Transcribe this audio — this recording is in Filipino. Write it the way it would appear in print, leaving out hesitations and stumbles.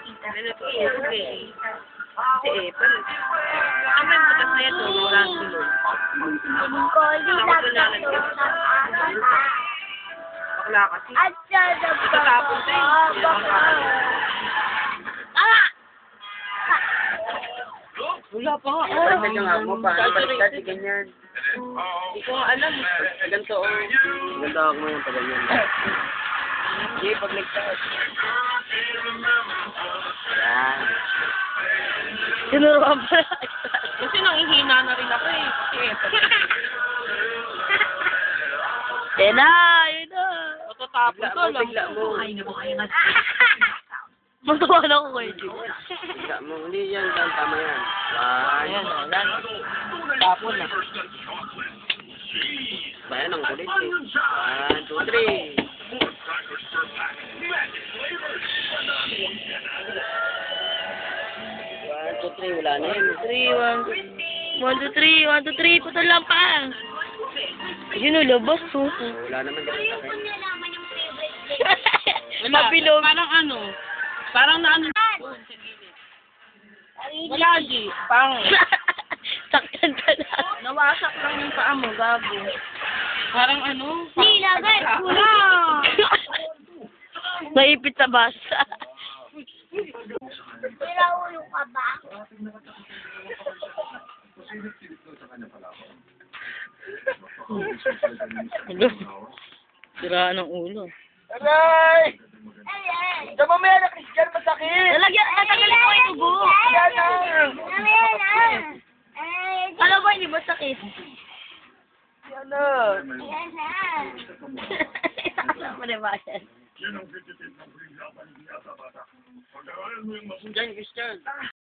makita. Ano to? Okay. Si April. Ang may butas na ito, wala ang tulog. Ko, hindi lang ito. Bakla kasi. At siya na ba? Itatapon to eh. Wala pa nga. Ano nga mo pa? Baliktad, di ganyan. Hindi ko nga alam. Ganito o. Ganda ako mo yung ganyan. Hindi, pagligtad. Yan. Tinuruan pa. Kasi nangihina na rin ako eh. Kasi Yan na, yun na. matatapon to lang. Bigla mo. Matuwa na ako kayo. Bigla mo. Hindi yan. Tama yan. Ayan o. Tapon na. Bayan ang kulit eh. 1, 2, 3. 1, 2, 3. Wala na yan. 1, 2, 3, 1, 2, 3, putol lang pa. Yun o, labas o. Wala naman dito sa akin. Mabilog. Parang ano. Parang na ano. Wala di. Pang. Saktan ka na. Nawasak lang yung paa mo, gago. Parang ano. Nilagay ko na. Naipit sa basa. Pinaulo ka ba? Ano? Siraan ng ulo. Aray! Sa mamaya na Christian masakit! Nalagyan, natagal ko yung tubo. Yan na! Alam mo, hindi ba sakit? Yan na! Ano ba yan? Diyan, Christian.